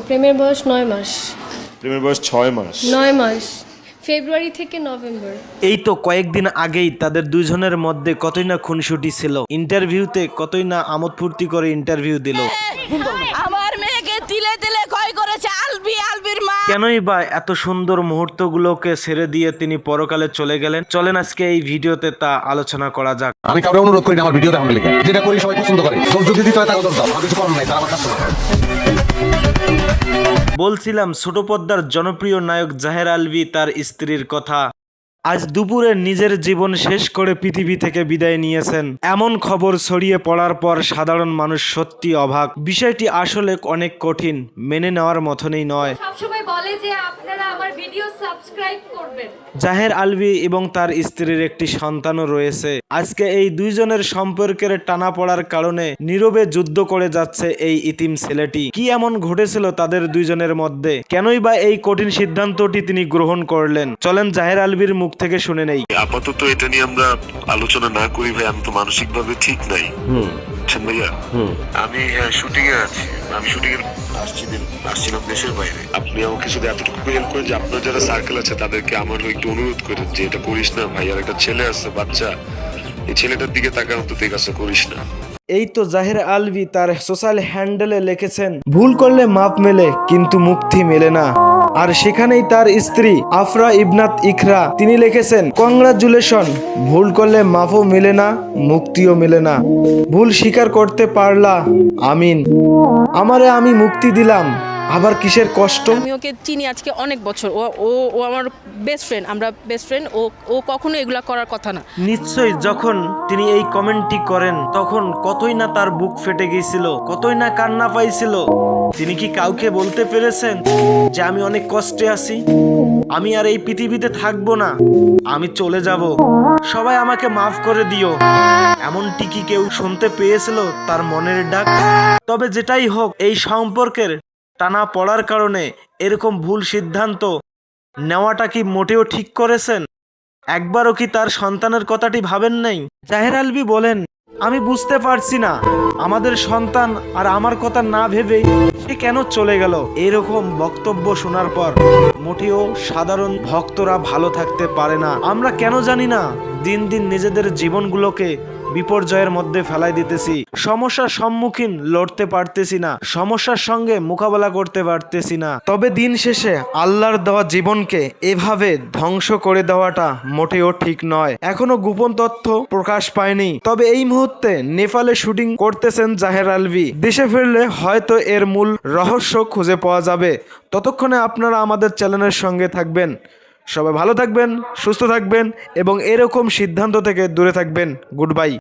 প্রেমের বয়স 9 মাস। প্রেমের বয়স 6 মাস। 9 মাস, ফেব্রুয়ারি থেকে নভেম্বর। এই তো কয়েকদিন আগেই তাদের দুইজনের মধ্যে কতই না খুনসুটি ছিল। ইন্টারভিউতে কতই না আমোদ ফুর্তি করে ইন্টারভিউ দিল। আমার মেয়েকে তিলে তিলে ক্ষয় করেছে আলবির মা। কেনই বা এত সুন্দর মুহূর্তগুলোকে ছেড়ে দিয়ে তিনি পরকালে চলে গেলেন? চলেন আজকে এই ভিডিওতে তা আলোচনা করা যাক। আমি কাউকে অনুরোধ করি না আমার ভিডিও দেখার লেগে, যেটা করি সবাই পছন্দ করে। তো যদি দিতে হয় তাকে দাও, আর কিছু করার নাই, তারা আমার কাছে। বলছিলাম ছোট পর্দার জনপ্রিয় নায়ক জাহের আলভী তার স্ত্রীর কথা। আজ দুপুরে নিজের জীবন শেষ করে পৃথিবী থেকে বিদায় নিয়েছেন। এমন খবর ছড়িয়ে পড়ার পর সাধারণ মানুষ সত্যি অবাক। বিষয়টি আসলে অনেক কঠিন, মেনে নেওয়ার মতনই নয়। সবসময় বলে যে আপনারা আমার ভিডিও সাবস্ক্রাইব করবেন। জাহের আলভী এবং তার স্ত্রীর একটি সন্তানও রয়েছে। আজকে এই দুইজনের সম্পর্কের টানাপড়ার কারণে নীরবে যুদ্ধ করে যাচ্ছে এই ইতিম ছেলেটি। কি এমন ঘটেছিল তাদের দুইজনের মধ্যে? কেনই বা এই কঠিন সিদ্ধান্তটি তিনি গ্রহণ করলেন? চলেন জাহের আলভীর মুখ থেকে শুনে নেই। আপাতত এটা নিয়ে আমরা আলোচনা না করি ভাই, আমি তো মানসিক ভাবে ঠিক নাই। ভাইয়া আমি শুটিং এ আছি, আমি শুটিং এর আসছিলাম দেশের বাইরে। আপনি আমাকে শুধু এতটুকু হেল্প করেন যে আপনার যারা সার্কেল আছে তাদেরকে আমার একটু অনুরোধ করেন যে এটা করিস না ভাই, আর একটা ছেলে আছে বাচ্চা, এই ছেলেটার দিকে তাকা, অন্তত এই কাজটা করিস না। এই তো জাহের আলভী তার সোশ্যাল হ্যান্ডেলে লিখেছেন, ভুল করলে মাপ মেলে কিন্তু মুক্তি মেলে না। আর সেখানেই তার স্ত্রী আফরা ইবনাত ইকরা তিনি লিখেছেন, কংগ্রাচুলেশন, ভুল করলে মাপও মেলে না, মুক্তিও মেলে না। ভুল স্বীকার করতে পারলা, আমিন। আমারে আমি মুক্তি দিলাম, আবার কিসের কষ্ট? আমি ওকে চিনি আজকে অনেক বছর। ও ও ও আমার বেস্ট ফ্রেন্ড, আমরা বেস্ট ফ্রেন্ড। ও কখনো এগুলা করার কথা না। নিশ্চয়ই যখন তিনি এই কমেন্টটি করেন তখন কতই না তার বুক ফেটে গিয়েছিল, কতই না কান্না পাইছিল। তিনি কি কাউকে বলতে পেরেছেন যে আমি অনেক কষ্টে আছি, আমি আর এই পৃথিবীতে থাকবো না, আমি চলে যাব, সবাই আমাকে মাফ করে দিও? এমনটি কি কেউ শুনতে পেয়েছিল তার মনের ডাক? তবে যেটাই হোক, এই সম্পর্কের টানা পড়ার কারণে এরকম ভুল সিদ্ধান্ত নেওয়াটা কি মোটেও ঠিক করেছেন? একবারও কি তার সন্তানের কথাটি ভাবেন নাই? জাহের আলভী বলেন, আমি বুঝতে পারছি না আমাদের সন্তান আর আমার কথা না ভেবে সে কেন চলে গেল। এরকম বক্তব্য শোনার পর মোটেও সাধারণ ভক্তরা ভালো থাকতে পারে না। আমরা কেন জানি না দিন দিন নিজেদের জীবনগুলোকে বিপর্যয়ের মধ্যে ফেলাই দিতেছি, সমস্যার সম্মুখীন লড়তে পারতেছি না, সমস্যার সঙ্গে মোকাবেলা করতে পারতেছি না। তবে দিন শেষে আল্লাহর দেওয়া জীবনকে এভাবে ধ্বংস করে দেওয়াটা মোটেও ঠিক নয়। এখনো গোপন তথ্য প্রকাশ পায়নি, তবে এই মুহূর্তে নেপালে শুটিং করতেছেন জাহের আলভী। দেশে ফিরলে হয়তো এর মূল রহস্য খুঁজে পাওয়া যাবে। ততক্ষণে আপনারা আমাদের চ্যানেলের সঙ্গে থাকবেন। সবাই ভালো থাকবেন, সুস্থ থাকবেন এবং এরকম সিদ্ধান্ত থেকে দূরে থাকবেন। Good bye.